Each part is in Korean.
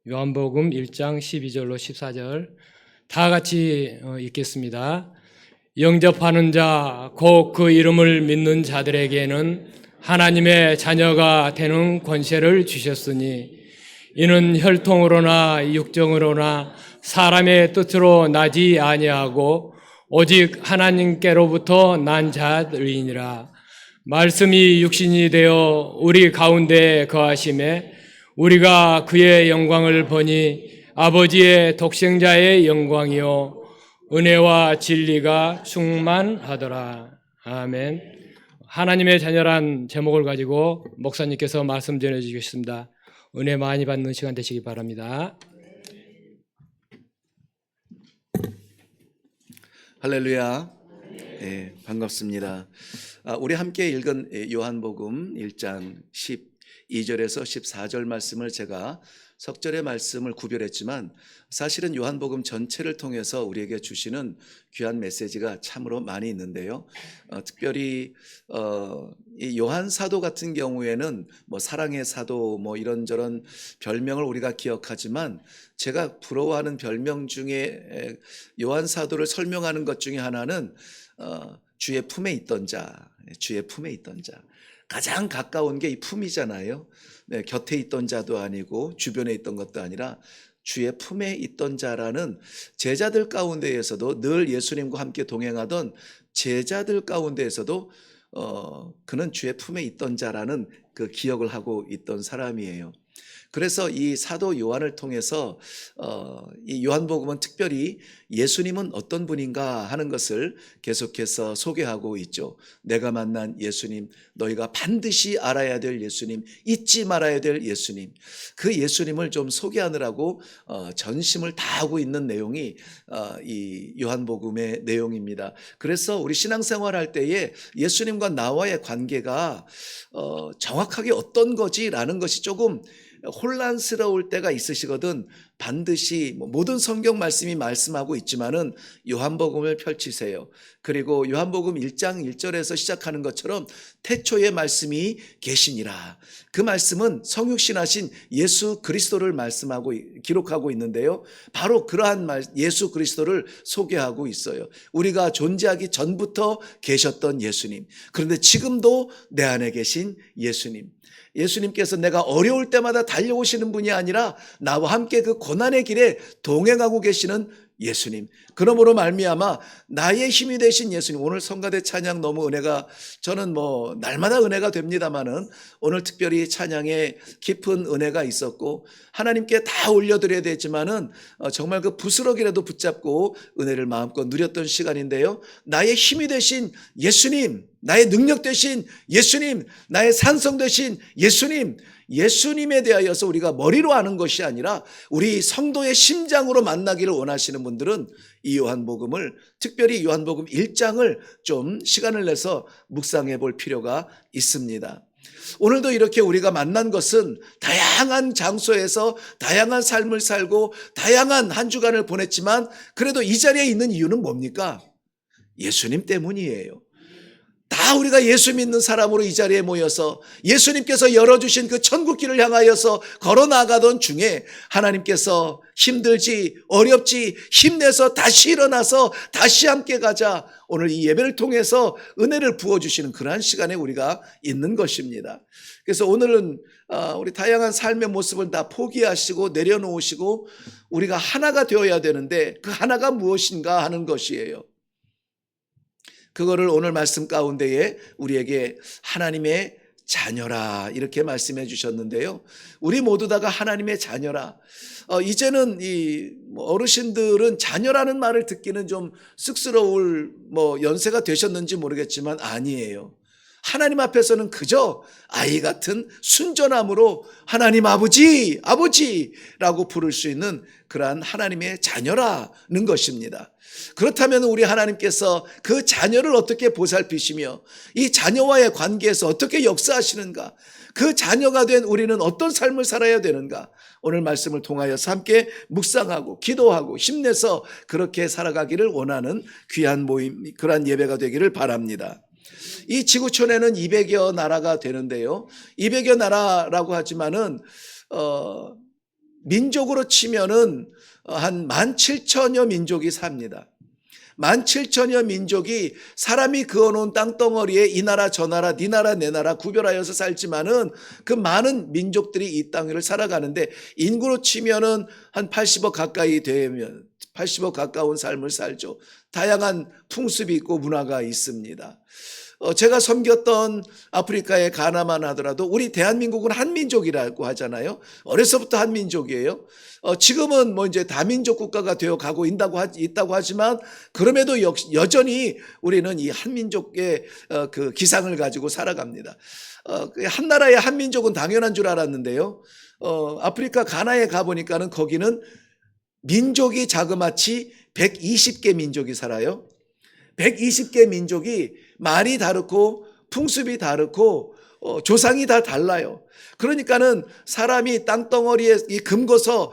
요한복음 1장 12절로 14절 다 같이 읽겠습니다. 영접하는 자, 곧 그 이름을 믿는 자들에게는 하나님의 자녀가 되는 권세를 주셨으니 이는 혈통으로나 육정으로나 사람의 뜻으로 나지 아니하고 오직 하나님께로부터 난 자들이니라. 말씀이 육신이 되어 우리 가운데 거하심에 우리가 그의 영광을 보니 아버지의 독생자의 영광이요 은혜와 진리가 충만하더라. 아멘. 하나님의 자녀란 제목을 가지고 목사님께서 말씀 전해주시겠습니다. 은혜 많이 받는 시간 되시기 바랍니다. 할렐루야. 네, 반갑습니다. 우리 함께 읽은 요한복음 1장 12절에서 14절 말씀을 제가 석절의 말씀을 구별했지만 사실은 요한복음 전체를 통해서 우리에게 주시는 귀한 메시지가 참으로 많이 있는데요. 특별히 이 요한 사도 같은 경우에는 뭐 사랑의 사도 뭐 이런저런 별명을 우리가 기억하지만 제가 부러워하는 별명 중에 요한 사도를 설명하는 것 중에 하나는 주의 품에 있던 자, 주의 품에 있던 자. 가장 가까운 게 이 품이잖아요. 네, 곁에 있던 자도 아니고 주변에 있던 것도 아니라 주의 품에 있던 자라는 제자들 가운데에서도 늘 예수님과 함께 동행하던 제자들 가운데에서도 그는 주의 품에 있던 자라는 그 기억을 하고 있던 사람이에요. 그래서 이 사도 요한을 통해서 이 요한복음은 특별히 예수님은 어떤 분인가 하는 것을 계속해서 소개하고 있죠. 내가 만난 예수님, 너희가 반드시 알아야 될 예수님, 잊지 말아야 될 예수님, 그 예수님을 좀 소개하느라고 전심을 다하고 있는 내용이 이 요한복음의 내용입니다. 그래서 우리 신앙생활 할 때에 예수님과 나와의 관계가 정확하게 어떤 거지라는 것이 조금 혼란스러울 때가 있으시거든. 반드시 모든 성경 말씀이 말씀하고 있지만은 요한복음을 펼치세요. 그리고 요한복음 1장 1절에서 시작하는 것처럼 태초에 말씀이 계시니라. 그 말씀은 성육신하신 예수 그리스도를 말씀하고 기록하고 있는데요. 바로 그러한 예수 그리스도를 소개하고 있어요. 우리가 존재하기 전부터 계셨던 예수님. 그런데 지금도 내 안에 계신 예수님. 예수님께서 내가 어려울 때마다 달려오시는 분이 아니라 나와 함께 그 고난의 길에 동행하고 계시는 예수님. 그러므로 말미암아 나의 힘이 되신 예수님. 오늘 성가대 찬양 너무 은혜가, 저는 뭐 날마다 은혜가 됩니다마는 오늘 특별히 찬양에 깊은 은혜가 있었고 하나님께 다 올려드려야 되지만은 정말 그 부스러기라도 붙잡고 은혜를 마음껏 누렸던 시간인데요. 나의 힘이 되신 예수님, 나의 능력 되신 예수님, 나의 산성 되신 예수님, 예수님에 대하여서 우리가 머리로 아는 것이 아니라 우리 성도의 심장으로 만나기를 원하시는 분들은 이 요한복음을, 특별히 요한복음 1장을 좀 시간을 내서 묵상해 볼 필요가 있습니다. 오늘도 이렇게 우리가 만난 것은 다양한 장소에서 다양한 삶을 살고 다양한 한 주간을 보냈지만 그래도 이 자리에 있는 이유는 뭡니까? 예수님 때문이에요. 다 우리가 예수 믿는 사람으로 이 자리에 모여서 예수님께서 열어주신 그 천국길을 향하여서 걸어나가던 중에 하나님께서 힘들지 어렵지 힘내서 다시 일어나서 다시 함께 가자, 오늘 이 예배를 통해서 은혜를 부어주시는 그러한 시간에 우리가 있는 것입니다. 그래서 오늘은 우리 다양한 삶의 모습을 다 포기하시고 내려놓으시고 우리가 하나가 되어야 되는데 그 하나가 무엇인가 하는 것이에요. 그거를 오늘 말씀 가운데에 우리에게 하나님의 자녀라 이렇게 말씀해 주셨는데요. 우리 모두 다가 하나님의 자녀라. 이제는 이 어르신들은 자녀라는 말을 듣기는 좀 쑥스러울 연세가 되셨는지 모르겠지만 아니에요. 하나님 앞에서는 그저 아이 같은 순전함으로 하나님 아버지, 아버지라고 부를 수 있는 그러한 하나님의 자녀라는 것입니다. 그렇다면 우리 하나님께서 그 자녀를 어떻게 보살피시며 이 자녀와의 관계에서 어떻게 역사하시는가, 그 자녀가 된 우리는 어떤 삶을 살아야 되는가, 오늘 말씀을 통하여서 함께 묵상하고 기도하고 힘내서 그렇게 살아가기를 원하는 귀한 모임, 그러한 예배가 되기를 바랍니다. 이 지구촌에는 200여 나라가 되는데요. 200여 나라라고 하지만은 민족으로 치면은 한 17,000여 민족이 삽니다. 17,000여 민족이 사람이 그어놓은 땅덩어리에 이 나라 저 나라 네 나라 내 나라 구별하여서 살지만은 그 많은 민족들이 이 땅을 살아가는데 인구로 치면은 한 80억 가까이 되면 80억 가까운 삶을 살죠. 다양한 풍습이 있고 문화가 있습니다. 제가 섬겼던 아프리카의 가나만 하더라도 우리 대한민국은 한민족이라고 하잖아요. 어려서부터 한민족이에요. 지금은 뭐 이제 다민족 국가가 되어 가고 있다고 하지만 그럼에도 여전히 우리는 이 한민족의 그 기상을 가지고 살아갑니다. 한나라의 한민족은 당연한 줄 알았는데요. 아프리카 가나에 가보니까는 거기는 민족이 자그마치 120개 민족이 살아요. 120개 민족이 말이 다르고 풍습이 다르고 조상이 다 달라요. 그러니까는 사람이 땅덩어리에 금거서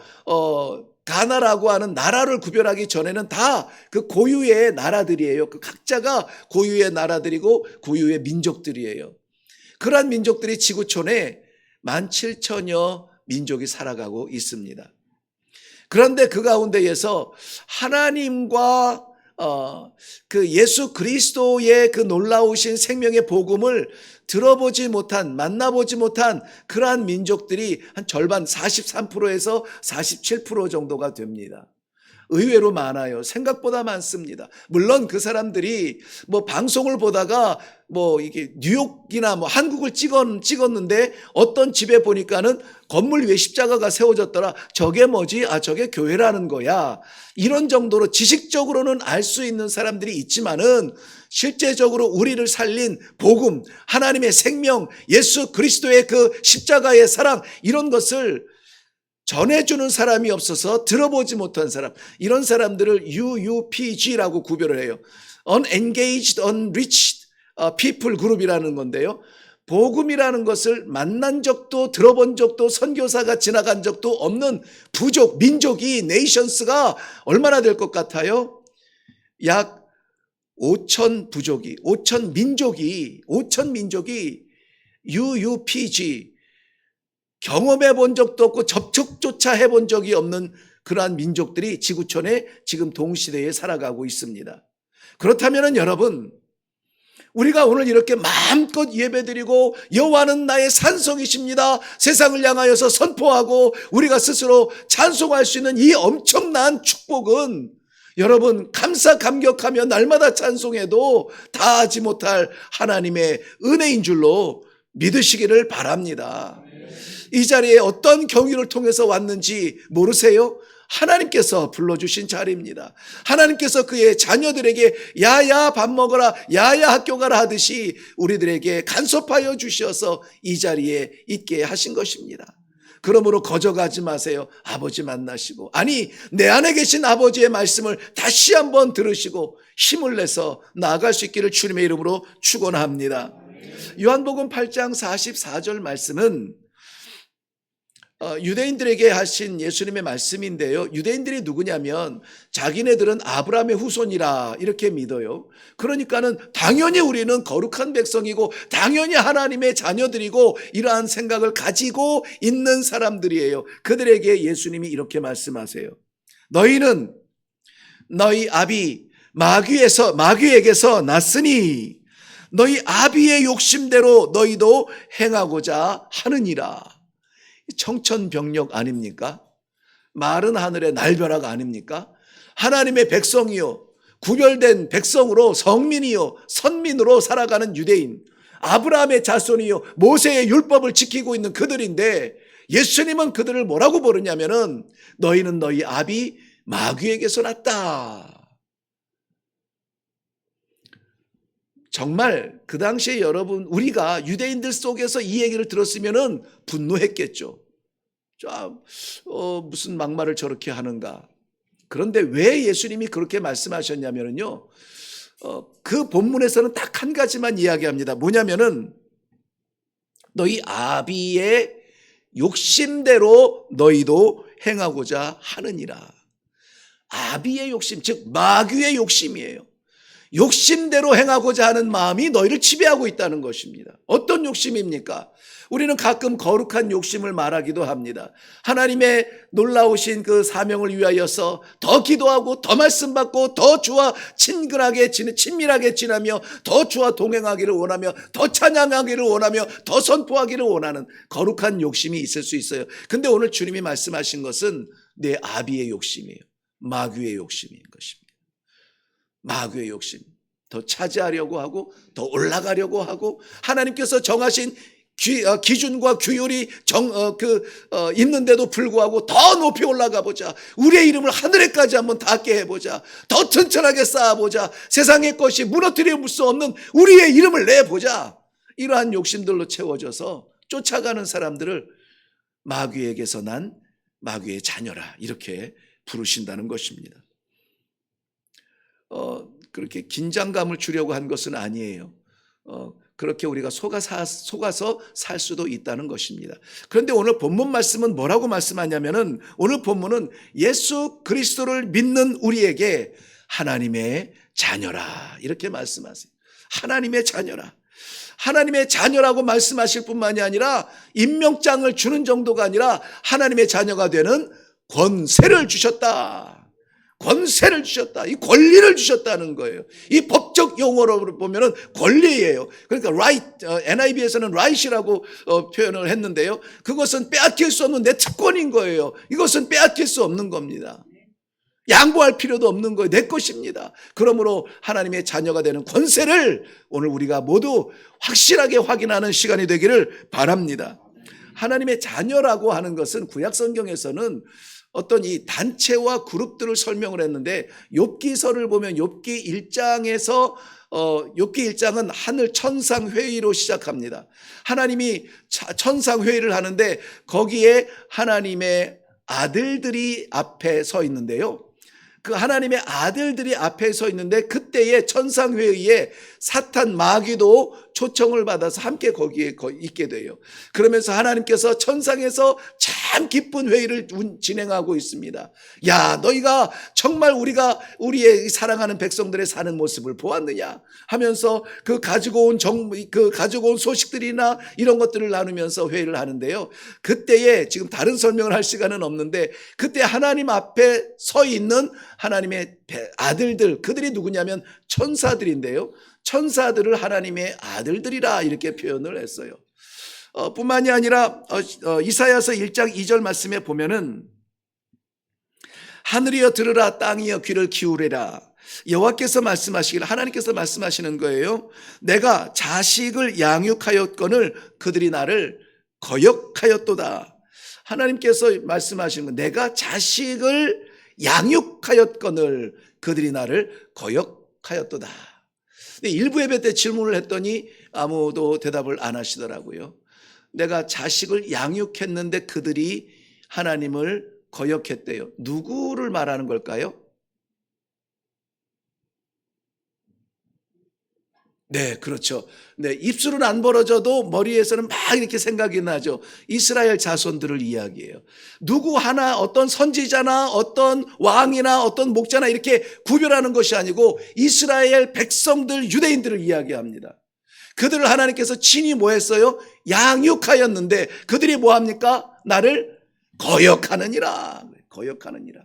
가나라고 하는 나라를 구별하기 전에는 다 그 고유의 나라들이에요. 그 각자가 고유의 나라들이고 고유의 민족들이에요. 그러한 민족들이 지구촌에 17,000여 민족이 살아가고 있습니다. 그런데 그 가운데에서 하나님과 그 예수 그리스도의 그 놀라우신 생명의 복음을 들어보지 못한, 만나보지 못한 그러한 민족들이 한 절반 43%에서 47% 정도가 됩니다. 의외로 많아요. 생각보다 많습니다. 물론 그 사람들이 뭐 방송을 보다가 뭐 이게 뉴욕이나 뭐 한국을 찍었는데 어떤 집에 보니까는 건물 위에 십자가가 세워졌더라. 저게 뭐지? 아, 저게 교회라는 거야. 이런 정도로 지식적으로는 알 수 있는 사람들이 있지만은 실제적으로 우리를 살린 복음, 하나님의 생명, 예수 그리스도의 그 십자가의 사랑, 이런 것을 전해주는 사람이 없어서 들어보지 못한 사람, 이런 사람들을 UUPG라고 구별을 해요. Unengaged, Unreached People 그룹이라는 건데요. 복음이라는 것을 만난 적도 들어본 적도 선교사가 지나간 적도 없는 부족, 민족이, 네이션스가 얼마나 될 것 같아요? 약 5천 부족이, 5천 민족이 UUPG, 경험해 본 적도 없고 접촉조차 해본 적이 없는 그러한 민족들이 지구촌에 지금 동시대에 살아가고 있습니다. 그렇다면 여러분, 우리가 오늘 이렇게 마음껏 예배드리고 여호와는 나의 산성이십니다, 세상을 향하여서 선포하고 우리가 스스로 찬송할 수 있는 이 엄청난 축복은 여러분 감사 감격하며 날마다 찬송해도 다 하지 못할 하나님의 은혜인 줄로 믿으시기를 바랍니다. 이 자리에 어떤 경위를 통해서 왔는지 모르세요? 하나님께서 불러주신 자리입니다. 하나님께서 그의 자녀들에게 야야 밥 먹어라, 야야 학교 가라 하듯이 우리들에게 간섭하여 주셔서 이 자리에 있게 하신 것입니다. 그러므로 거저가지 마세요. 아버지 만나시고, 아니 내 안에 계신 아버지의 말씀을 다시 한번 들으시고 힘을 내서 나아갈 수 있기를 주님의 이름으로 축원합니다. 요한복음 8장 44절 말씀은 유대인들에게 하신 예수님의 말씀인데요. 유대인들이 누구냐면 자기네들은 아브라함의 후손이라 이렇게 믿어요. 그러니까는 당연히 우리는 거룩한 백성이고 당연히 하나님의 자녀들이고 이러한 생각을 가지고 있는 사람들이에요. 그들에게 예수님이 이렇게 말씀하세요. 너희는 너희 아비 마귀에게서 났으니 너희 아비의 욕심대로 너희도 행하고자 하느니라. 청천벽력 아닙니까? 마른 하늘의 날벼락 아닙니까? 하나님의 백성이요, 구별된 백성으로 성민이요 선민으로 살아가는 유대인, 아브라함의 자손이요 모세의 율법을 지키고 있는 그들인데 예수님은 그들을 뭐라고 부르냐면은 너희는 너희 아비 마귀에게서 났다. 정말 그 당시에 여러분, 우리가 유대인들 속에서 이 얘기를 들었으면은 분노했겠죠. 무슨 막말을 저렇게 하는가. 그런데 왜 예수님이 그렇게 말씀하셨냐면요, 그 본문에서는 딱 한 가지만 이야기합니다. 뭐냐면은 너희 아비의 욕심대로 너희도 행하고자 하느니라. 아비의 욕심, 즉 마귀의 욕심이에요. 욕심대로 행하고자 하는 마음이 너희를 지배하고 있다는 것입니다. 어떤 욕심입니까? 우리는 가끔 거룩한 욕심을 말하기도 합니다. 하나님의 놀라우신 그 사명을 위하여서 더 기도하고 더 말씀 받고 더 주와 친밀하게 지나며 더 주와 동행하기를 원하며 더 찬양하기를 원하며 더 선포하기를 원하는 거룩한 욕심이 있을 수 있어요. 근데 오늘 주님이 말씀하신 것은 내 아비의 욕심이에요. 마귀의 욕심인 것입니다. 마귀의 욕심. 더 차지하려고 하고 더 올라가려고 하고 하나님께서 정하신 기준과 규율이 있는데도 불구하고 더 높이 올라가 보자. 우리의 이름을 하늘에까지 한번 닿게 해보자. 더 튼튼하게 쌓아보자. 세상의 것이 무너뜨릴 수 없는 우리의 이름을 내보자. 이러한 욕심들로 채워져서 쫓아가는 사람들을 마귀에게서 난 마귀의 자녀라 이렇게 부르신다는 것입니다. 그렇게 긴장감을 주려고 한 것은 아니에요. 그렇게 우리가 속아서 살 수도 있다는 것입니다. 그런데 오늘 본문 말씀은 뭐라고 말씀하냐면은 오늘 본문은 예수 그리스도를 믿는 우리에게 하나님의 자녀라 이렇게 말씀하세요. 하나님의 자녀라. 하나님의 자녀라고 말씀하실 뿐만이 아니라 임명장을 주는 정도가 아니라 하나님의 자녀가 되는 권세를 주셨다. 권세를 주셨다. 이 권리를 주셨다는 거예요. 이 법적 용어로 보면은 권리예요. 그러니까 right, NIV에서는 right이라고 표현을 했는데요. 그것은 빼앗길 수 없는 내 특권인 거예요. 이것은 빼앗길 수 없는 겁니다. 양보할 필요도 없는 거예요. 내 것입니다. 그러므로 하나님의 자녀가 되는 권세를 오늘 우리가 모두 확실하게 확인하는 시간이 되기를 바랍니다. 하나님의 자녀라고 하는 것은 구약 성경에서는 어떤 이 단체와 그룹들을 설명을 했는데 욥기서를 보면 욥기 1장에서 욥기 1장은 하늘 천상 회의로 시작합니다. 하나님이 천상 회의를 하는데 거기에 하나님의 아들들이 앞에 서 있는데요. 그 하나님의 아들들이 앞에 서 있는데 그때의 천상회의에 사탄 마귀도 초청을 받아서 함께 거기에 있게 돼요. 그러면서 하나님께서 천상에서 참 기쁜 회의를 진행하고 있습니다. 야, 너희가 정말 우리의 사랑하는 백성들의 사는 모습을 보았느냐 하면서 그 가지고 온 소식들이나 이런 것들을 나누면서 회의를 하는데요. 그때에 지금 다른 설명을 할 시간은 없는데 그때 하나님 앞에 서 있는 하나님의 아들들, 그들이 누구냐면 천사들인데요. 천사들을 하나님의 아들들이라 이렇게 표현을 했어요. 뿐만이 아니라 이사야서 1장 2절 말씀에 보면은 하늘이여 들으라 땅이여 귀를 기울이라 여호와께서 말씀하시길 하나님께서 말씀하시는 거예요. 내가 자식을 양육하였거늘 그들이 나를 거역하였도다. 하나님께서 말씀하시는 거 내가 자식을 양육하였거늘 그들이 나를 거역하였도다. 일부 예배 때 질문을 했더니 아무도 대답을 안 하시더라고요. 내가 자식을 양육했는데 그들이 하나님을 거역했대요. 누구를 말하는 걸까요? 네, 그렇죠. 네, 입술은 안 벌어져도 머리에서는 막 이렇게 생각이 나죠. 이스라엘 자손들을 이야기해요. 누구 하나 어떤 선지자나 어떤 왕이나 어떤 목자나 이렇게 구별하는 것이 아니고 이스라엘 백성들 유대인들을 이야기합니다. 그들을 하나님께서 친히 뭐 했어요? 양육하였는데 그들이 뭐 합니까? 나를 거역하느니라. 거역하느니라.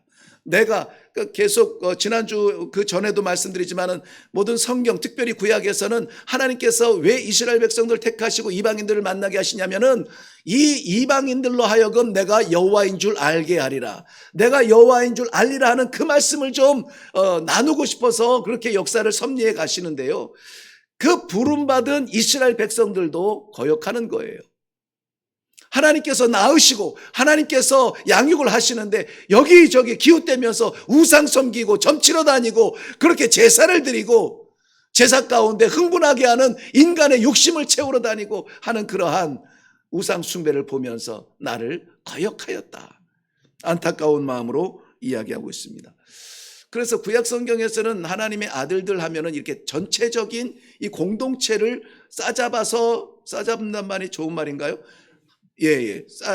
내가 계속 지난주 그 전에도 말씀드리지만은 모든 성경 특별히 구약에서는 하나님께서 왜 이스라엘 백성들 택하시고 이방인들을 만나게 하시냐면은 이 이방인들로 하여금 내가 여호와인 줄 알게 하리라. 내가 여호와인 줄 알리라 하는 그 말씀을 좀 나누고 싶어서 그렇게 역사를 섭리해 가시는데요. 그 부름받은 이스라엘 백성들도 거역하는 거예요. 하나님께서 낳으시고 하나님께서 양육을 하시는데 여기저기 기웃대면서 우상 섬기고 점치러 다니고 그렇게 제사를 드리고 제사 가운데 흥분하게 하는 인간의 욕심을 채우러 다니고 하는 그러한 우상 숭배를 보면서 나를 거역하였다. 안타까운 마음으로 이야기하고 있습니다. 그래서 구약 성경에서는 하나님의 아들들 하면은 이렇게 전체적인 이 공동체를 싸잡는단 말이 좋은 말인가요?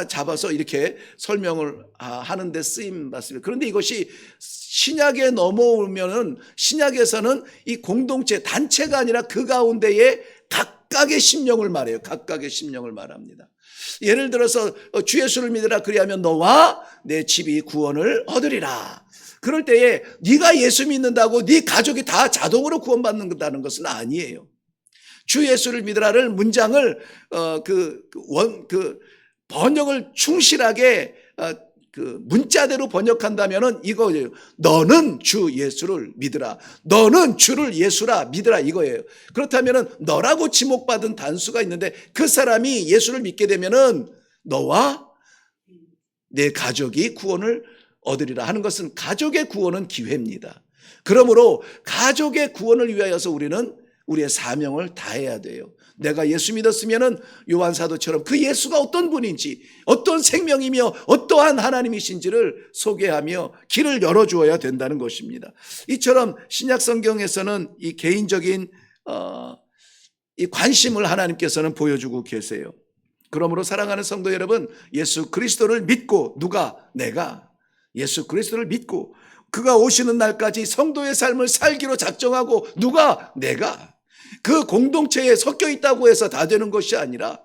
잡아서 이렇게 설명을 하는데 쓰임 받습니다. 그런데 이것이 신약에 넘어오면은 신약에서는 이 공동체 단체가 아니라 그 가운데에 각각의 심령을 말해요. 각각의 심령을 말합니다. 예를 들어서 주 예수를 믿으라 그리하면 너와 내 집이 구원을 얻으리라. 그럴 때에 네가 예수 믿는다고 네 가족이 다 자동으로 구원받는다는 것은 아니에요. 주 예수를 믿으라를 문장을 번역을 충실하게 문자대로 번역한다면은 이거예요. 너는 주 예수를 믿으라. 너는 주를 예수라 믿으라 이거예요. 그렇다면은 너라고 지목받은 단수가 있는데 그 사람이 예수를 믿게 되면은 너와 내 가족이 구원을 얻으리라 하는 것은 가족의 구원은 기회입니다. 그러므로 가족의 구원을 위하여서 우리는 우리의 사명을 다해야 돼요. 내가 예수 믿었으면은 요한 사도처럼 그 예수가 어떤 분인지, 어떤 생명이며 어떠한 하나님이신지를 소개하며 길을 열어주어야 된다는 것입니다. 이처럼 신약 성경에서는 이 개인적인 이 관심을 하나님께서는 보여주고 계세요. 그러므로 사랑하는 성도 여러분, 예수 그리스도를 믿고 내가 예수 그리스도를 믿고 그가 오시는 날까지 성도의 삶을 살기로 작정하고 내가 그 공동체에 섞여 있다고 해서 다 되는 것이 아니라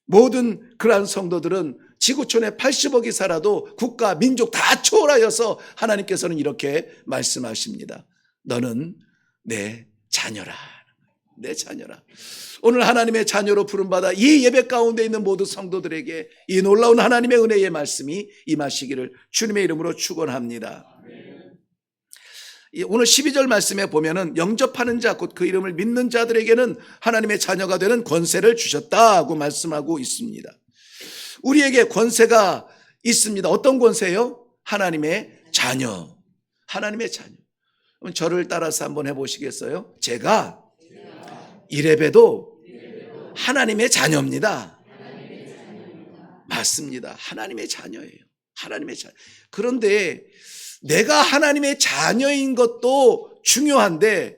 모든 그러한 성도들은 지구촌에 80억이 살아도 국가, 민족 다 초월하여서 하나님께서는 이렇게 말씀하십니다. 너는 내 자녀라. 내 자녀라. 오늘 하나님의 자녀로 부름받아 이 예배 가운데 있는 모든 성도들에게 이 놀라운 하나님의 은혜의 말씀이 임하시기를 주님의 이름으로 축원합니다. 오늘 12절 말씀에 보면은 영접하는 자 곧 그 이름을 믿는 자들에게는 하나님의 자녀가 되는 권세를 주셨다고 말씀하고 있습니다. 우리에게 권세가 있습니다. 어떤 권세요? 하나님의 자녀. 하나님의 자녀. 그럼 저를 따라서 한번 해보시겠어요? 제가 이래봬도 하나님의 자녀입니다. 맞습니다. 하나님의 자녀예요. 하나님의 자녀. 그런데 내가 하나님의 자녀인 것도 중요한데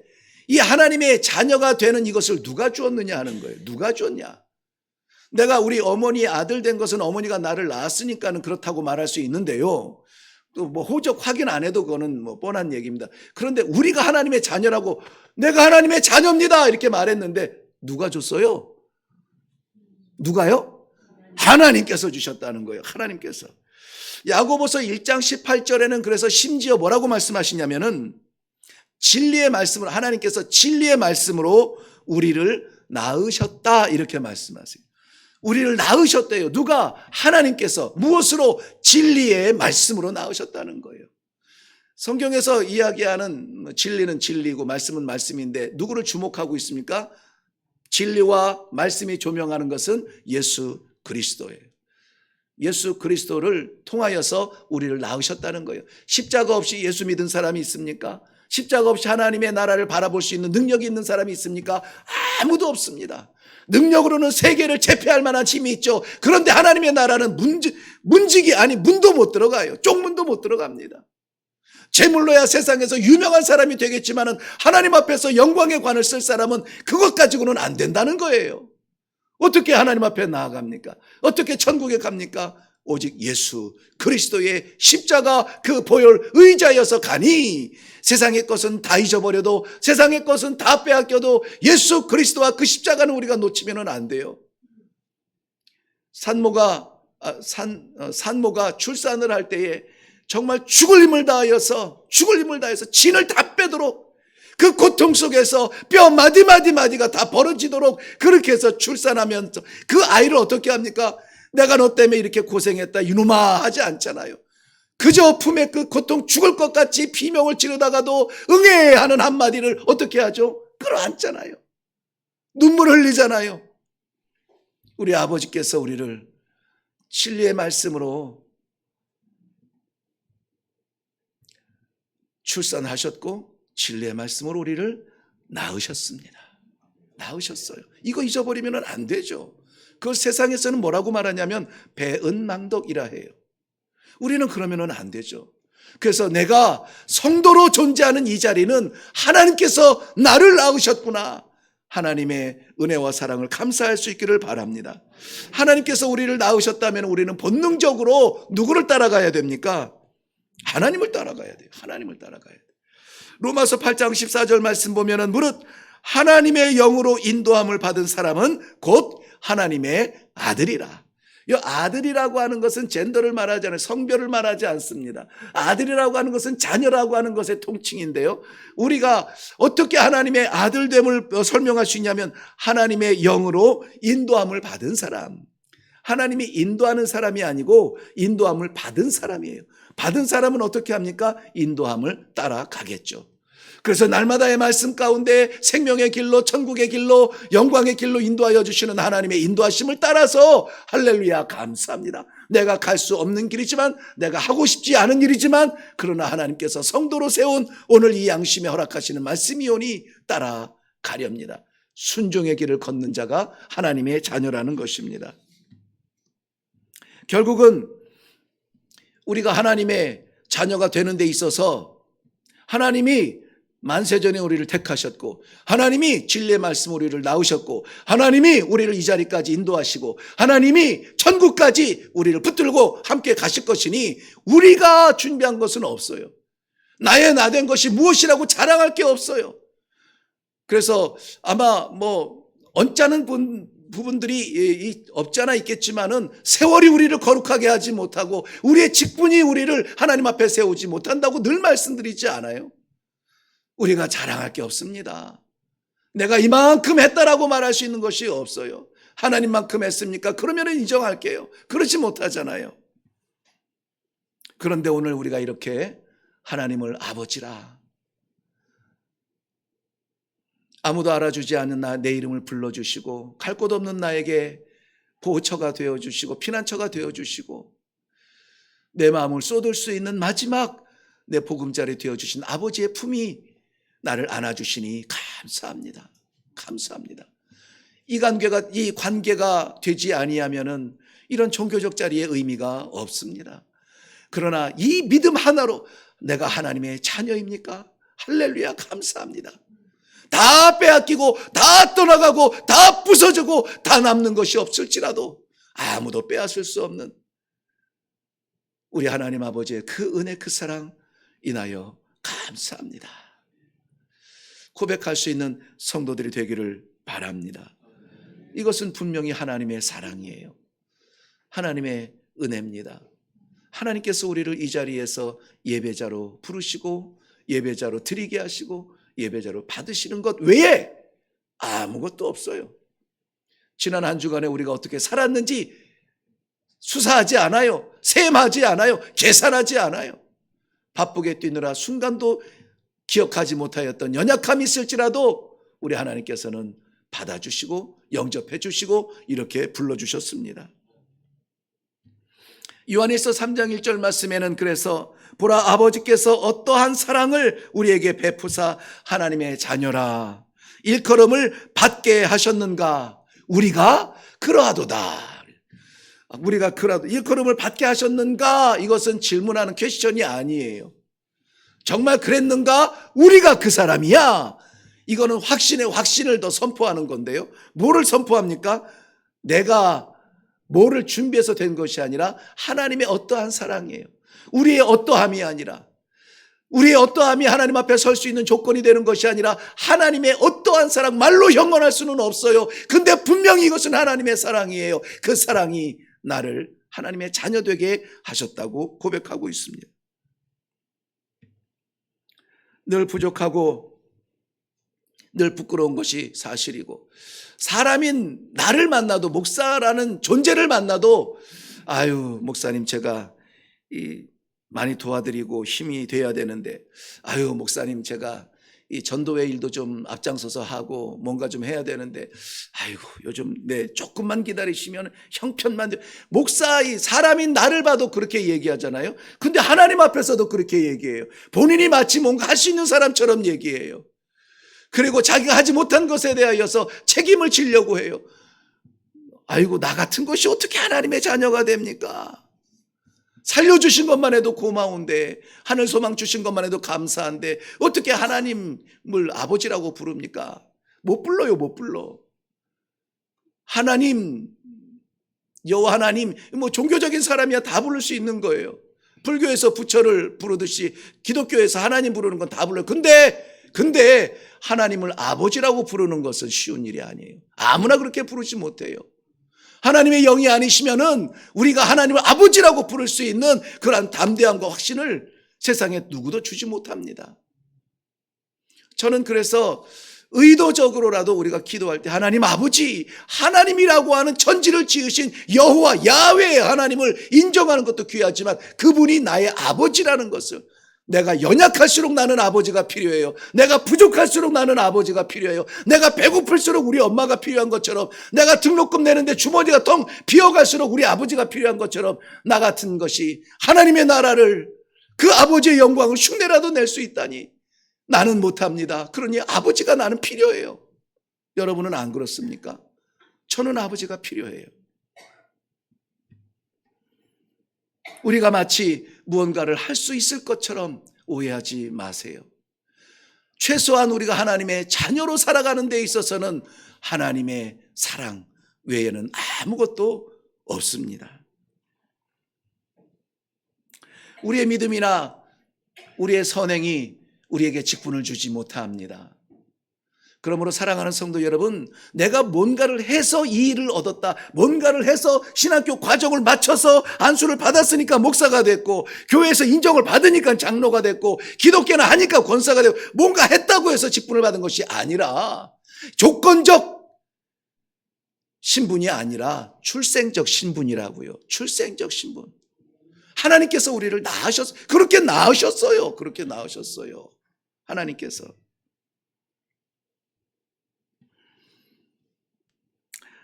이 하나님의 자녀가 되는 이것을 누가 주었느냐 하는 거예요. 누가 줬냐? 내가 우리 어머니 아들 된 것은 어머니가 나를 낳았으니까는 그렇다고 말할 수 있는데요. 또 뭐 호적 확인 안 해도 그거는 뭐 뻔한 얘기입니다. 그런데 우리가 하나님의 자녀라고 내가 하나님의 자녀입니다 이렇게 말했는데 누가 줬어요? 누가요? 하나님께서 주셨다는 거예요. 하나님께서. 야고보서 1장 18절에는 그래서 심지어 뭐라고 말씀하시냐면은 진리의 말씀으로 하나님께서 진리의 말씀으로 우리를 낳으셨다 이렇게 말씀하세요. 우리를 낳으셨대요. 누가? 하나님께서. 무엇으로? 진리의 말씀으로 낳으셨다는 거예요. 성경에서 이야기하는 진리는 진리고 말씀은 말씀인데 누구를 주목하고 있습니까? 진리와 말씀이 조명하는 것은 예수 그리스도예요. 예수 그리스도를 통하여서 우리를 낳으셨다는 거예요. 십자가 없이 예수 믿은 사람이 있습니까? 십자가 없이 하나님의 나라를 바라볼 수 있는 능력이 있는 사람이 있습니까? 아무도 없습니다. 능력으로는 세계를 제패할 만한 힘이 있죠. 그런데 하나님의 나라는 문도 못 들어가요. 쪽문도 못 들어갑니다. 재물로야 세상에서 유명한 사람이 되겠지만은 하나님 앞에서 영광의 관을 쓸 사람은 그것 가지고는 안 된다는 거예요. 어떻게 하나님 앞에 나아갑니까? 어떻게 천국에 갑니까? 오직 예수 그리스도의 십자가 그 보혈 의자여서 가니 세상의 것은 다 잊어버려도 세상의 것은 다 빼앗겨도 예수 그리스도와 그 십자가는 우리가 놓치면 안 돼요. 산모가 출산을 할 때에 정말 죽을 힘을 다하여서 진을 다 빼도록 그 고통 속에서 뼈 마디가 다 벌어지도록 그렇게 해서 출산하면서 그 아이를 어떻게 합니까? 내가 너 때문에 이렇게 고생했다 이놈아 하지 않잖아요. 그저 품에 그 고통 죽을 것 같이 비명을 지르다가도 응애 하는 한마디를 어떻게 하죠? 끌어안잖아요. 눈물 흘리잖아요. 우리 아버지께서 우리를 진리의 말씀으로 출산하셨고 진리의 말씀으로 우리를 낳으셨습니다. 낳으셨어요. 이거 잊어버리면 안 되죠. 그걸 세상에서는 뭐라고 말하냐면 배은망덕이라 해요. 우리는 그러면 안 되죠. 그래서 내가 성도로 존재하는 이 자리는 하나님께서 나를 낳으셨구나. 하나님의 은혜와 사랑을 감사할 수 있기를 바랍니다. 하나님께서 우리를 낳으셨다면 우리는 본능적으로 누구를 따라가야 됩니까? 하나님을 따라가야 돼요. 하나님을 따라가야 돼요. 로마서 8장 14절 말씀 보면은 무릇 하나님의 영으로 인도함을 받은 사람은 곧 하나님의 아들이라. 이 아들이라고 하는 것은 젠더를 말하지 않아요. 성별을 말하지 않습니다. 아들이라고 하는 것은 자녀라고 하는 것의 통칭인데요. 우리가 어떻게 하나님의 아들됨을 설명할 수 있냐면 하나님의 영으로 인도함을 받은 사람. 하나님이 인도하는 사람이 아니고 인도함을 받은 사람이에요. 받은 사람은 어떻게 합니까? 인도함을 따라가겠죠. 그래서 날마다의 말씀 가운데 생명의 길로, 천국의 길로, 영광의 길로 인도하여 주시는 하나님의 인도하심을 따라서 할렐루야 감사합니다. 내가 갈 수 없는 길이지만, 내가 하고 싶지 않은 일이지만, 그러나 하나님께서 성도로 세운 오늘 이 양심에 허락하시는 말씀이오니 따라가렵니다. 순종의 길을 걷는 자가 하나님의 자녀라는 것입니다. 결국은 우리가 하나님의 자녀가 되는 데 있어서 하나님이 만세전에 우리를 택하셨고, 하나님이 진리의 말씀 우리를 낳으셨고, 하나님이 우리를 이 자리까지 인도하시고, 하나님이 천국까지 우리를 붙들고 함께 가실 것이니 우리가 준비한 것은 없어요. 나의 나된 것이 무엇이라고 자랑할 게 없어요. 그래서 아마 언짢은 부분들이 없지 않아 있겠지만은 세월이 우리를 거룩하게 하지 못하고 우리의 직분이 우리를 하나님 앞에 세우지 못한다고 늘 말씀드리지 않아요? 우리가 자랑할 게 없습니다. 내가 이만큼 했다라고 말할 수 있는 것이 없어요. 하나님만큼 했습니까? 그러면 인정할게요. 그렇지 못하잖아요. 그런데 오늘 우리가 이렇게 하나님을 아버지라, 아무도 알아주지 않는 내 이름을 불러주시고 갈 곳 없는 나에게 보호처가 되어주시고 피난처가 되어주시고 내 마음을 쏟을 수 있는 마지막 내 보금자리 되어주신 아버지의 품이 나를 안아주시니 감사합니다. 감사합니다. 이 관계가 되지 아니하면은 이런 종교적 자리의 의미가 없습니다. 그러나 이 믿음 하나로 내가 하나님의 자녀입니까? 할렐루야 감사합니다. 다 빼앗기고 다 떠나가고 다 부서지고 다 남는 것이 없을지라도 아무도 빼앗을 수 없는 우리 하나님 아버지의 그 은혜 그 사랑 인하여 감사합니다. 고백할 수 있는 성도들이 되기를 바랍니다. 이것은 분명히 하나님의 사랑이에요. 하나님의 은혜입니다. 하나님께서 우리를 이 자리에서 예배자로 부르시고 예배자로 드리게 하시고 예배자로 받으시는 것 외에 아무것도 없어요. 지난 한 주간에 우리가 어떻게 살았는지 수사하지 않아요. 셈하지 않아요. 계산하지 않아요. 바쁘게 뛰느라 순간도 기억하지 못하였던 연약함이 있을지라도 우리 하나님께서는 받아주시고 영접해 주시고 이렇게 불러주셨습니다. 요한일서 3장 1절 말씀에는 그래서 보라 아버지께서 어떠한 사랑을 우리에게 베푸사 하나님의 자녀라 일컬음을 받게 하셨는가. 우리가 그러하도다. 우리가 그러하도 일컬음을 받게 하셨는가. 이것은 질문하는 퀘스천이 아니에요. 정말 그랬는가? 우리가 그 사람이야. 이거는 확신의 확신을 더 선포하는 건데요. 뭐를 선포합니까? 내가 뭐를 준비해서 된 것이 아니라 하나님의 어떠한 사랑이에요. 우리의 어떠함이 아니라, 우리의 어떠함이 하나님 앞에 설 수 있는 조건이 되는 것이 아니라 하나님의 어떠한 사랑, 말로 형언할 수는 없어요. 근데 분명히 이것은 하나님의 사랑이에요. 그 사랑이 나를 하나님의 자녀 되게 하셨다고 고백하고 있습니다. 늘 부족하고 늘 부끄러운 것이 사실이고, 사람인 나를 만나도, 목사라는 존재를 만나도 아유 목사님 제가 많이 도와드리고 힘이 돼야 되는데, 아유 목사님 제가 이 전도회 일도 좀 앞장서서 하고 뭔가 좀 해야 되는데, 아이고 요즘 조금만 기다리시면 형편만. 목사이 사람인 나를 봐도 그렇게 얘기하잖아요. 근데 하나님 앞에서도 그렇게 얘기해요. 본인이 마치 뭔가 할 수 있는 사람처럼 얘기해요. 그리고 자기가 하지 못한 것에 대하여서 책임을 지려고 해요. 아이고 나 같은 것이 어떻게 하나님의 자녀가 됩니까? 살려주신 것만 해도 고마운데, 하늘 소망 주신 것만 해도 감사한데 어떻게 하나님을 아버지라고 부릅니까? 못 불러요, 못 불러. 하나님, 여호와 하나님, 뭐 종교적인 사람이야 다 부를 수 있는 거예요. 불교에서 부처를 부르듯이 기독교에서 하나님 부르는 건 다 불러요. 근데 하나님을 아버지라고 부르는 것은 쉬운 일이 아니에요. 아무나 그렇게 부르지 못해요. 하나님의 영이 아니시면은 우리가 하나님을 아버지라고 부를 수 있는 그러한 담대함과 확신을 세상에 누구도 주지 못합니다. 저는 그래서 의도적으로라도 우리가 기도할 때 하나님 아버지, 하나님이라고 하는 천지를 지으신 여호와 야훼의 하나님을 인정하는 것도 귀하지만 그분이 나의 아버지라는 것을, 내가 연약할수록 나는 아버지가 필요해요. 내가 부족할수록 나는 아버지가 필요해요. 내가 배고플수록 우리 엄마가 필요한 것처럼, 내가 등록금 내는데 주머니가 텅 비어갈수록 우리 아버지가 필요한 것처럼, 나 같은 것이 하나님의 나라를, 그 아버지의 영광을 흉내라도 낼 수 있다니 나는 못합니다. 그러니 아버지가 나는 필요해요. 여러분은 안 그렇습니까? 저는 아버지가 필요해요. 우리가 마치 무언가를 할 수 있을 것처럼 오해하지 마세요. 최소한 우리가 하나님의 자녀로 살아가는 데 있어서는 하나님의 사랑 외에는 아무것도 없습니다. 우리의 믿음이나 우리의 선행이 우리에게 직분을 주지 못합니다. 그러므로 사랑하는 성도 여러분, 내가 뭔가를 해서 이 일을 얻었다, 뭔가를 해서 신학교 과정을 마쳐서 안수를 받았으니까 목사가 됐고, 교회에서 인정을 받으니까 장로가 됐고, 기독교는 하니까 권사가 되고, 뭔가 했다고 해서 직분을 받은 것이 아니라 조건적 신분이 아니라 출생적 신분이라고요. 출생적 신분. 하나님께서 우리를 낳으셨어요. 그렇게 낳으셨어요. 그렇게 낳으셨어요. 하나님께서.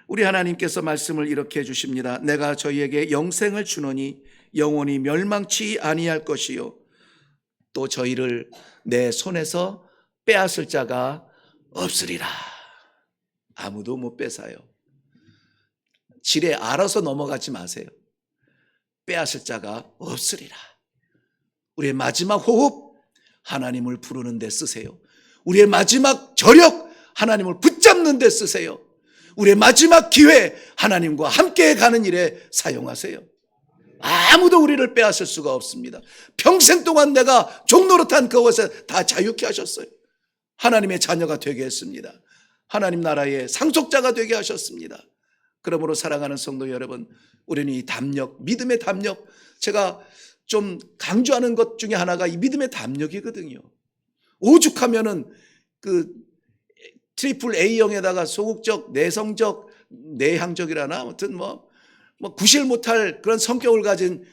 우리 하나님께서 말씀을 이렇게 해주십니다. 내가 저희에게 영생을 주노니 영원히 멸망치 아니할 것이요 또 저희를 내 손에서 빼앗을 자가 없으리라. 아무도 못 뺏어요. 지레 알아서 넘어가지 마세요. 빼앗을 자가 없으리라. 우리의 마지막 호흡 하나님을 부르는 데 쓰세요. 우리의 마지막 저력 하나님을 붙잡는 데 쓰세요. 우리의 마지막 기회 하나님과 함께 가는 일에 사용하세요. 아무도 우리를 빼앗을 수가 없습니다. 평생 동안 내가 종노릇한 그것에 다 자유케 하셨어요. 하나님의 자녀가 되게 했습니다. 하나님 나라의 상속자가 되게 하셨습니다. 그러므로 사랑하는 성도 여러분, 우리는 이 담력, 믿음의 담력, 제가 좀 강조하는 것 중에 하나가 이 믿음의 담력이거든요. 오죽하면은 그 트리플 A형에다가 소극적, 내성적, 내향적이라나 아무튼 뭐 구실 못할 그런 성격을 가진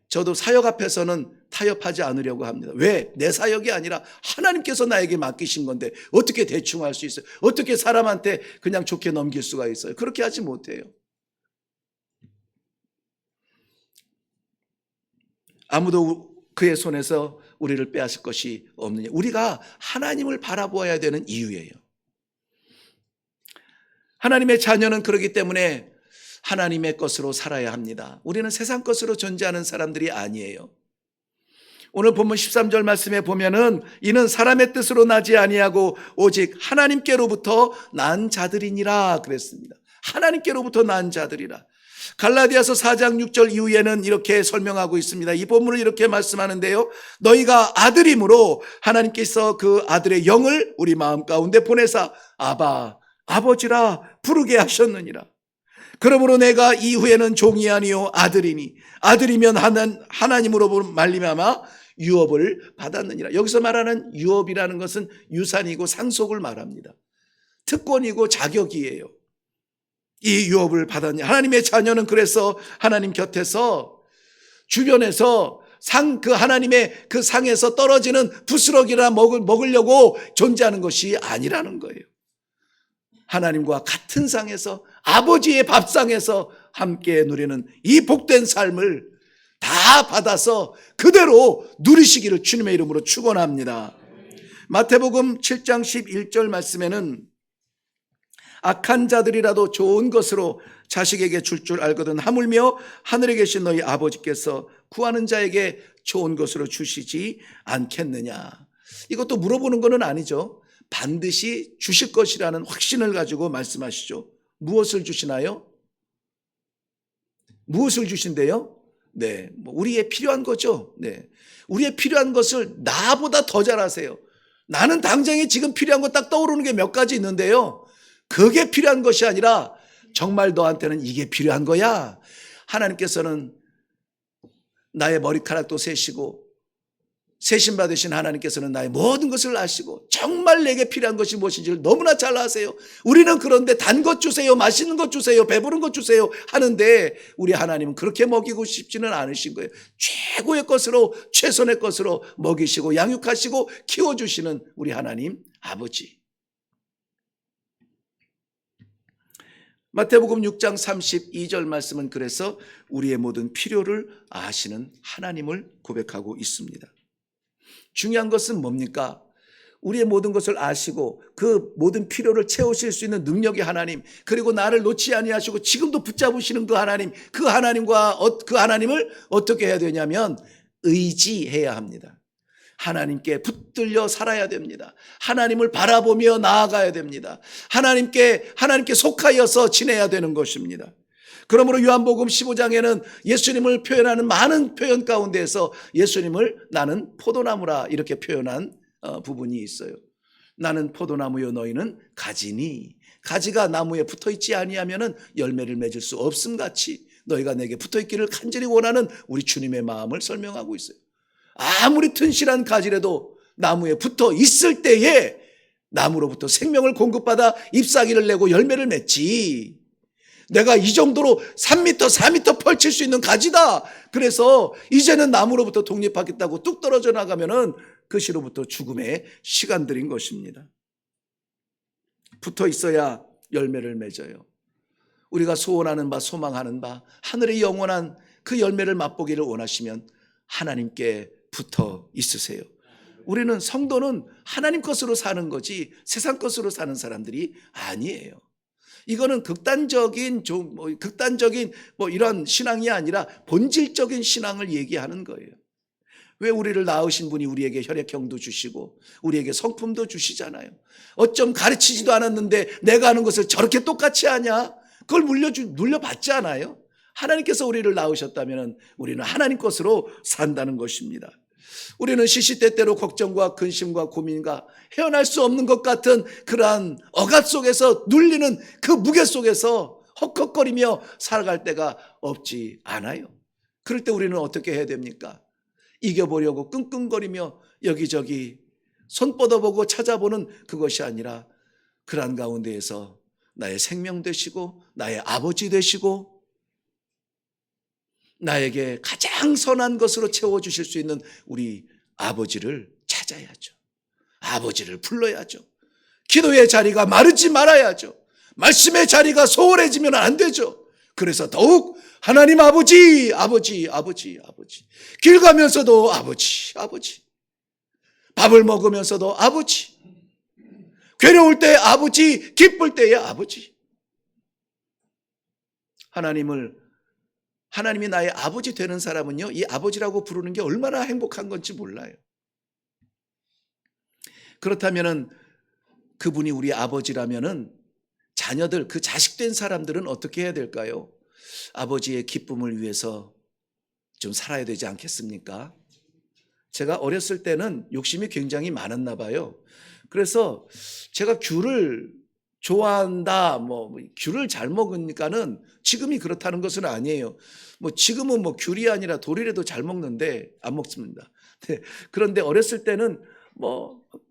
저도 사역 앞에서는 타협하지 않으려고 합니다. 왜? 내 사역이 아니라 하나님께서 나에게 맡기신 건데 어떻게 대충 할 수 있어요? 어떻게 사람한테 그냥 좋게 넘길 수가 있어요? 그렇게 하지 못해요. 아무도 그의 손에서 우리를 빼앗을 것이 없느냐. 우리가 하나님을 바라보아야 되는 이유예요. 하나님의 자녀는 그렇기 때문에 하나님의 것으로 살아야 합니다. 우리는 세상 것으로 존재하는 사람들이 아니에요. 오늘 본문 13절 말씀에 보면은 이는 사람의 뜻으로 나지 아니하고 오직 하나님께로부터 난 자들이니라 그랬습니다. 하나님께로부터 난 자들이라. 갈라디아서 4장 6절 이후에는 이렇게 설명하고 있습니다. 이 본문을 이렇게 말씀하는데요. 너희가 아들임으로 하나님께서 그 아들의 영을 우리 마음 가운데 보내사 아바, 아버지라 부르게 하셨느니라. 그러므로 내가 이후에는 종이 아니요 아들이니 아들이면 하나님으로 말미암아 유업을 받았느니라. 여기서 말하는 유업이라는 것은 유산이고 상속을 말합니다. 특권이고 자격이에요. 이 유업을 받았냐. 하나님의 자녀는 그래서 하나님 곁에서 주변에서 그 하나님의 그 상에서 떨어지는 부스러기나 먹으려고 존재하는 것이 아니라는 거예요. 하나님과 같은 상에서 아버지의 밥상에서 함께 누리는 이 복된 삶을 다 받아서 그대로 누리시기를 주님의 이름으로 축원합니다. 마태복음 7장 11절 말씀에는 악한 자들이라도 좋은 것으로 자식에게 줄 알거든 하물며 하늘에 계신 너희 아버지께서 구하는 자에게 좋은 것으로 주시지 않겠느냐. 이것도 물어보는 것은 아니죠. 반드시 주실 것이라는 확신을 가지고 말씀하시죠. 무엇을 주시나요? 무엇을 주신대요? 네, 우리의 필요한 거죠. 네, 우리의 필요한 것을 나보다 더 잘 아세요. 나는 당장에 지금 필요한 거 딱 떠오르는 게 몇 가지 있는데요. 그게 필요한 것이 아니라 정말 너한테는 이게 필요한 거야. 하나님께서는 나의 머리카락도 세시고 세신 받으신 하나님께서는 나의 모든 것을 아시고 정말 내게 필요한 것이 무엇인지를 너무나 잘 아세요. 우리는 그런데 단 것 주세요, 맛있는 것 주세요, 배부른 것 주세요 하는데 우리 하나님은 그렇게 먹이고 싶지는 않으신 거예요. 최고의 것으로, 최선의 것으로 먹이시고 양육하시고 키워주시는 우리 하나님 아버지. 마태복음 6장 32절 말씀은 그래서 우리의 모든 필요를 아시는 하나님을 고백하고 있습니다. 중요한 것은 뭡니까? 우리의 모든 것을 아시고 그 모든 필요를 채우실 수 있는 능력의 하나님, 그리고 나를 놓지 아니하시고 지금도 붙잡으시는 그 하나님, 그 하나님을 어떻게 해야 되냐면 의지해야 합니다. 하나님께 붙들려 살아야 됩니다. 하나님을 바라보며 나아가야 됩니다. 하나님께 속하여서 지내야 되는 것입니다. 그러므로 요한복음 15장에는 예수님을 표현하는 많은 표현 가운데에서 예수님을 나는 포도나무라 이렇게 표현한 부분이 있어요. 나는 포도나무요 너희는 가지니, 가지가 나무에 붙어있지 아니하면 열매를 맺을 수 없음같이 너희가 내게 붙어있기를 간절히 원하는 우리 주님의 마음을 설명하고 있어요. 아무리 튼실한 가지라도 나무에 붙어 있을 때에 나무로부터 생명을 공급받아 잎사귀를 내고 열매를 맺지, 내가 이 정도로 3m, 4m 펼칠 수 있는 가지다. 그래서 이제는 나무로부터 독립하겠다고 뚝 떨어져 나가면은 그 시로부터 죽음의 시간들인 것입니다. 붙어 있어야 열매를 맺어요. 우리가 소원하는 바, 소망하는 바, 하늘의 영원한 그 열매를 맛보기를 원하시면 하나님께 붙어 있으세요. 우리는 성도는 하나님 것으로 사는 거지 세상 것으로 사는 사람들이 아니에요. 이거는 극단적인 이런 신앙이 아니라 본질적인 신앙을 얘기하는 거예요. 왜 우리를 낳으신 분이 우리에게 혈액형도 주시고 우리에게 성품도 주시잖아요. 어쩜 가르치지도 않았는데 내가 하는 것을 저렇게 똑같이 하냐? 그걸 물려받지 않아요. 하나님께서 우리를 낳으셨다면 우리는 하나님 것으로 산다는 것입니다. 우리는 시시때때로 걱정과 근심과 고민과 헤어날 수 없는 것 같은 그러한 억압 속에서 눌리는 그 무게 속에서 헉헉거리며 살아갈 때가 없지 않아요. 그럴 때 우리는 어떻게 해야 됩니까? 이겨보려고 끙끙거리며 여기저기 손 뻗어보고 찾아보는 그것이 아니라 그러한 가운데에서 나의 생명 되시고 나의 아버지 되시고 나에게 가장 선한 것으로 채워주실 수 있는 우리 아버지를 찾아야죠. 아버지를 불러야죠. 기도의 자리가 마르지 말아야죠. 말씀의 자리가 소홀해지면 안 되죠. 그래서 더욱 하나님 아버지. 길 가면서도 아버지. 밥을 먹으면서도 아버지. 괴로울 때 아버지, 기쁠 때에 아버지. 하나님이 나의 아버지 되는 사람은요, 이 아버지라고 부르는 게 얼마나 행복한 건지 몰라요. 그렇다면은 그분이 우리 아버지라면은 자녀들, 그 자식된 사람들은 어떻게 해야 될까요? 아버지의 기쁨을 위해서 좀 살아야 되지 않겠습니까? 제가 어렸을 때는 욕심이 굉장히 많았나 봐요. 그래서 제가 귤을 좋아한다, 귤을 잘 먹으니까는 지금이 그렇다는 것은 아니에요. 지금은 귤이 아니라 돌이라도 잘 먹는데 안 먹습니다. 네, 그런데 어렸을 때는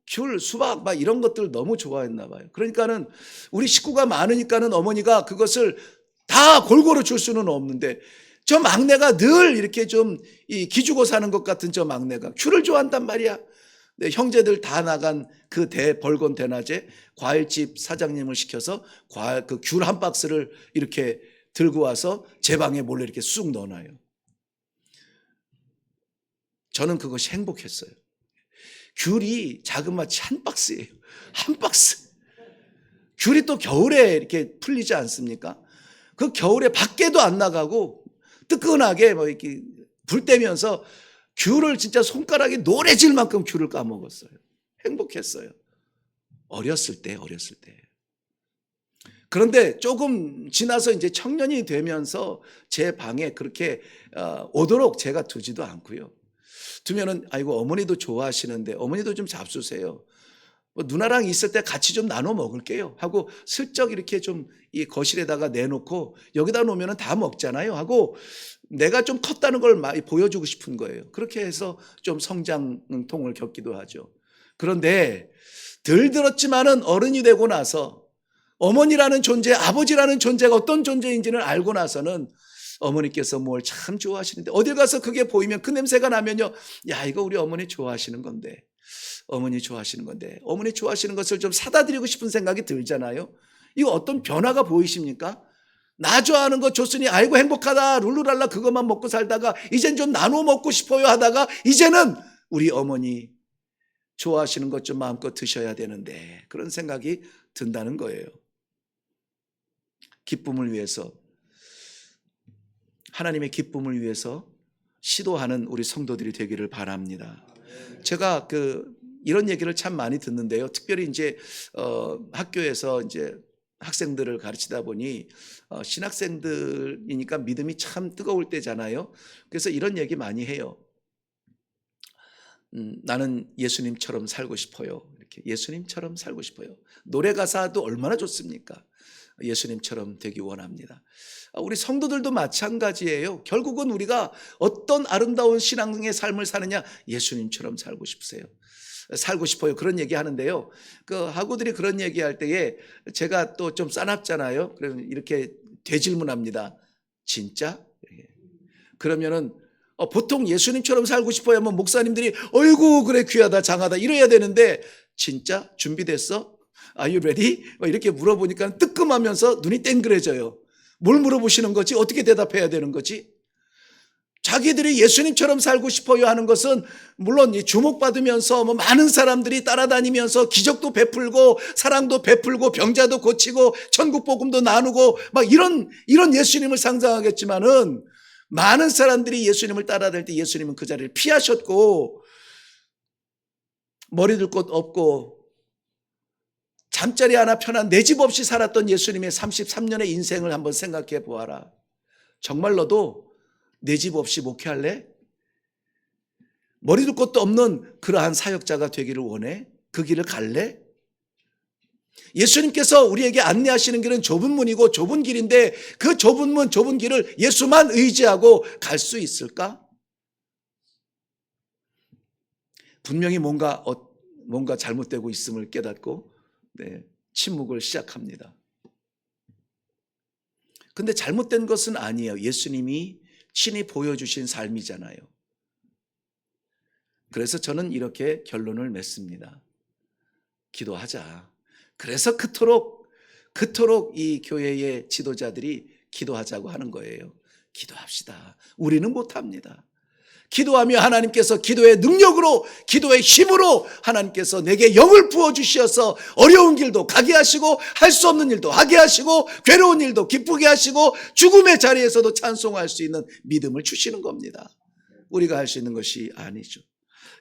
귤, 수박 이런 것들 너무 좋아했나 봐요. 그러니까는 우리 식구가 많으니까는 어머니가 그것을 다 골고루 줄 수는 없는데 저 막내가 늘 이렇게 좀 기주고 사는 것 같은 저 막내가 귤을 좋아한단 말이야. 네, 형제들 다 나간 그 벌건 대낮에 과일집 사장님을 시켜서 그 귤 한 박스를 이렇게 들고 와서 제 방에 몰래 이렇게 쑥 넣어놔요. 저는 그것이 행복했어요. 귤이 자그마치 한 박스예요. 한 박스. 귤이 또 겨울에 이렇게 풀리지 않습니까? 그 겨울에 밖에도 안 나가고 뜨끈하게 이렇게 불 떼면서 귤을 진짜 손가락이 노래질 만큼 귤을 까먹었어요. 행복했어요. 어렸을 때. 그런데 조금 지나서 이제 청년이 되면서 제 방에 그렇게 오도록 제가 두지도 않고요. 두면은 아이고 어머니도 좋아하시는데 어머니도 좀 잡수세요. 뭐 누나랑 있을 때 같이 좀 나눠 먹을게요 하고 슬쩍 이렇게 좀 이 거실에다가 내놓고 여기다 놓으면 다 먹잖아요 하고 내가 좀 컸다는 걸 많이 보여주고 싶은 거예요. 그렇게 해서 좀 성장통을 겪기도 하죠. 그런데 덜 들었지만은 어른이 되고 나서 어머니라는 존재, 아버지라는 존재가 어떤 존재인지를 알고 나서는 어머니께서 뭘 참 좋아하시는데 어딜 가서 그게 보이면 그 냄새가 나면요, 야 이거 우리 어머니 좋아하시는 건데, 어머니 좋아하시는 것을 좀 사다 드리고 싶은 생각이 들잖아요. 이거 어떤 변화가 보이십니까? 나 좋아하는 거 줬으니 아이고 행복하다 룰루랄라 그것만 먹고 살다가 이젠 좀 나눠 먹고 싶어요 하다가 이제는 우리 어머니 좋아하시는 것 좀 마음껏 드셔야 되는데, 그런 생각이 든다는 거예요. 기쁨을 위해서, 하나님의 기쁨을 위해서 시도하는 우리 성도들이 되기를 바랍니다. 제가 이런 얘기를 참 많이 듣는데요. 특별히 이제 학교에서 이제 학생들을 가르치다 보니 신학생들이니까 믿음이 참 뜨거울 때잖아요. 그래서 이런 얘기 많이 해요. 나는 예수님처럼 살고 싶어요. 이렇게 예수님처럼 살고 싶어요. 노래 가사도 얼마나 좋습니까? 예수님처럼 되기 원합니다. 우리 성도들도 마찬가지예요. 결국은 우리가 어떤 아름다운 신앙의 삶을 사느냐, 예수님처럼 살고 싶어요. 그런 얘기 하는데요. 학우들이 그런 얘기 할 때에 제가 또 좀 싸납잖아요. 그러면 이렇게 되질문합니다. 진짜? 그러면은 보통 예수님처럼 살고 싶어야 하면 목사님들이 어이구 그래 귀하다 장하다 이래야 되는데, 진짜? 준비됐어? Are you ready? 이렇게 물어보니까 뜨끔하면서 눈이 땡그래져요. 뭘 물어보시는 거지? 어떻게 대답해야 되는 거지? 자기들이 예수님처럼 살고 싶어요 하는 것은 물론 주목받으면서 많은 사람들이 따라다니면서 기적도 베풀고 사랑도 베풀고 병자도 고치고 천국 복음도 나누고 막 이런 예수님을 상상하겠지만은, 많은 사람들이 예수님을 따라다닐 때 예수님은 그 자리를 피하셨고 머리 둘 곳 없고 잠자리 하나 편한 내 집 없이 살았던 예수님의 33년의 인생을 한번 생각해 보아라. 정말 너도 내 집 없이 목회할래? 머리 둘 곳도 없는 그러한 사역자가 되기를 원해? 그 길을 갈래? 예수님께서 우리에게 안내하시는 길은 좁은 문이고 좁은 길인데 그 좁은 문, 좁은 길을 예수만 의지하고 갈 수 있을까? 분명히 뭔가 잘못되고 있음을 깨닫고 침묵을 시작합니다. 근데 잘못된 것은 아니에요. 예수님이 친히 보여주신 삶이잖아요. 그래서 저는 이렇게 결론을 맺습니다. 기도하자. 그래서 그토록 이 교회의 지도자들이 기도하자고 하는 거예요. 기도합시다. 우리는 못합니다. 기도하며 하나님께서 기도의 능력으로, 기도의 힘으로 하나님께서 내게 영을 부어주셔서 어려운 길도 가게 하시고 할 수 없는 일도 하게 하시고 괴로운 일도 기쁘게 하시고 죽음의 자리에서도 찬송할 수 있는 믿음을 주시는 겁니다. 우리가 할 수 있는 것이 아니죠.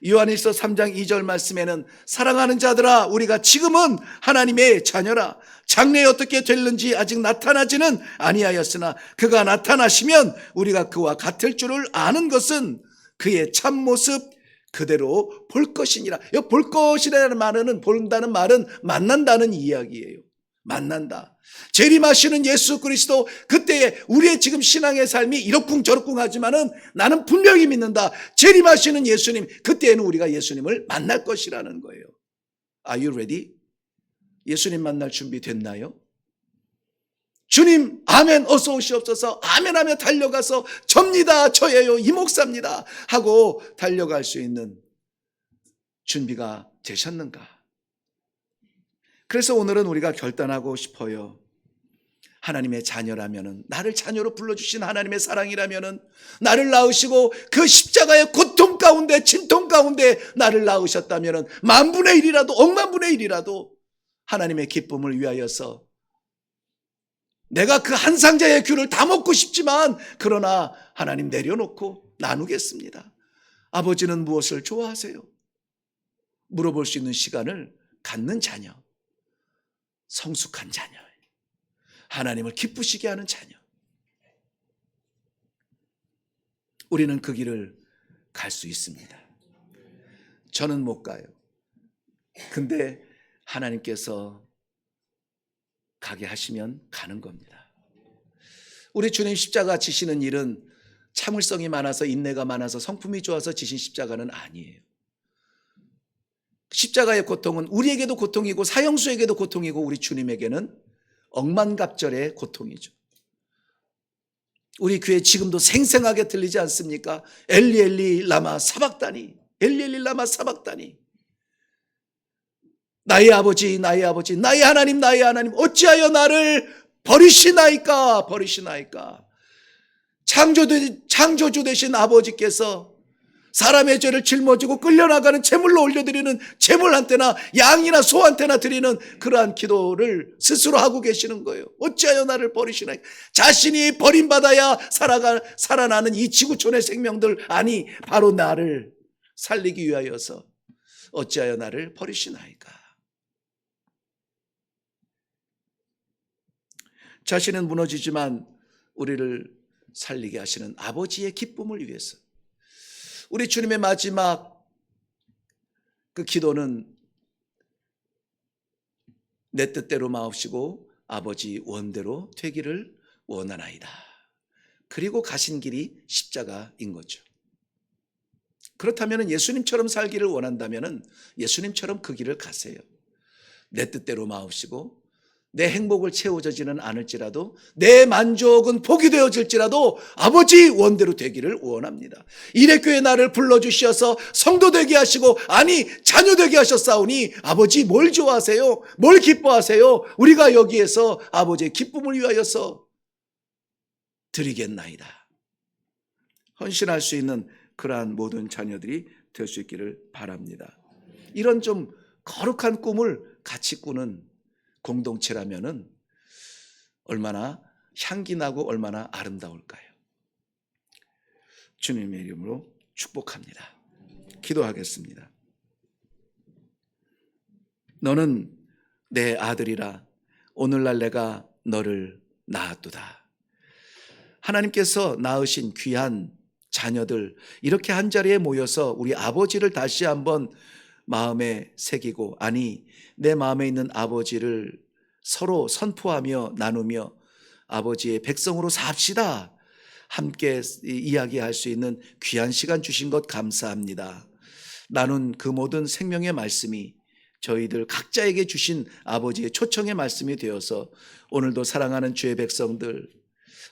요한일서 3장 2절 말씀에는 사랑하는 자들아 우리가 지금은 하나님의 자녀라. 장래에 어떻게 될는지 아직 나타나지는 아니하였으나 그가 나타나시면 우리가 그와 같을 줄을 아는 것은 그의 참모습 그대로 볼 것이니라. 볼 것이라는 말은, 본다는 말은 만난다는 이야기예요. 만난다. 재림하시는 예수 그리스도, 그때에 우리의 지금 신앙의 삶이 이러쿵저러쿵 하지만은 나는 분명히 믿는다. 재림하시는 예수님, 그때에는 우리가 예수님을 만날 것이라는 거예요. Are you ready? 예수님 만날 준비 됐나요? 주님 아멘 어서 오시옵소서 아멘 하며 달려가서 접니다 저예요 이 목사입니다 하고 달려갈 수 있는 준비가 되셨는가? 그래서 오늘은 우리가 결단하고 싶어요. 하나님의 자녀라면은, 나를 자녀로 불러주신 하나님의 사랑이라면은, 나를 낳으시고 그 십자가의 고통 가운데 진통 가운데 나를 낳으셨다면은 만분의 1이라도 억만분의 1이라도 하나님의 기쁨을 위하여서 내가 그 한 상자의 귤을 다 먹고 싶지만 그러나 하나님 내려놓고 나누겠습니다. 아버지는 무엇을 좋아하세요? 물어볼 수 있는 시간을 갖는 자녀. 성숙한 자녀, 하나님을 기쁘시게 하는 자녀. 우리는 그 길을 갈 수 있습니다. 저는 못 가요. 근데 하나님께서 가게 하시면 가는 겁니다. 우리 주님 십자가 지시는 일은 참을성이 많아서 인내가 많아서 성품이 좋아서 지신 십자가는 아니에요. 십자가의 고통은 우리에게도 고통이고 사형수에게도 고통이고 우리 주님에게는 억만갑절의 고통이죠. 우리 귀에 지금도 생생하게 들리지 않습니까? 엘리 엘리 라마 사박다니, 엘리 엘리 라마 사박다니. 나의 아버지, 나의 아버지, 나의 하나님, 나의 하나님, 어찌하여 나를 버리시나이까, 버리시나이까. 창조주 되신 아버지께서 사람의 죄를 짊어지고 끌려나가는 제물로 올려드리는 제물한테나 양이나 소한테나 드리는 그러한 기도를 스스로 하고 계시는 거예요. 어찌하여 나를 버리시나이까. 자신이 버림받아야 살아나는 이 지구촌의 생명들, 아니 바로 나를 살리기 위하여서 어찌하여 나를 버리시나이까. 자신은 무너지지만 우리를 살리게 하시는 아버지의 기쁨을 위해서. 우리 주님의 마지막 그 기도는 내 뜻대로 마옵시고 아버지 원대로 되기를 원하나이다. 그리고 가신 길이 십자가인 거죠. 그렇다면 예수님처럼 살기를 원한다면 예수님처럼 그 길을 가세요. 내 뜻대로 마옵시고 내 행복을 채워지지는 않을지라도 내 만족은 포기되어질지라도 아버지 원대로 되기를 원합니다. 이레교회 나를 불러주셔서 성도 되게 하시고 아니 자녀 되게 하셨사오니 아버지 뭘 좋아하세요? 뭘 기뻐하세요? 우리가 여기에서 아버지의 기쁨을 위하여서 드리겠나이다. 헌신할 수 있는 그러한 모든 자녀들이 될 수 있기를 바랍니다. 이런 좀 거룩한 꿈을 같이 꾸는 공동체라면은 얼마나 향기나고 얼마나 아름다울까요? 주님의 이름으로 축복합니다. 기도하겠습니다. 너는 내 아들이라 오늘날 내가 너를 낳았도다. 하나님께서 낳으신 귀한 자녀들 이렇게 한자리에 모여서 우리 아버지를 다시 한번 마음에 새기고 아니 내 마음에 있는 아버지를 서로 선포하며 나누며 아버지의 백성으로 삽시다. 함께 이야기할 수 있는 귀한 시간 주신 것 감사합니다. 나눈 그 모든 생명의 말씀이 저희들 각자에게 주신 아버지의 초청의 말씀이 되어서 오늘도 사랑하는 주의 백성들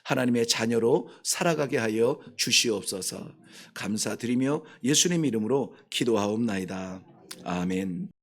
하나님의 자녀로 살아가게 하여 주시옵소서. 감사드리며 예수님 이름으로 기도하옵나이다. 아멘.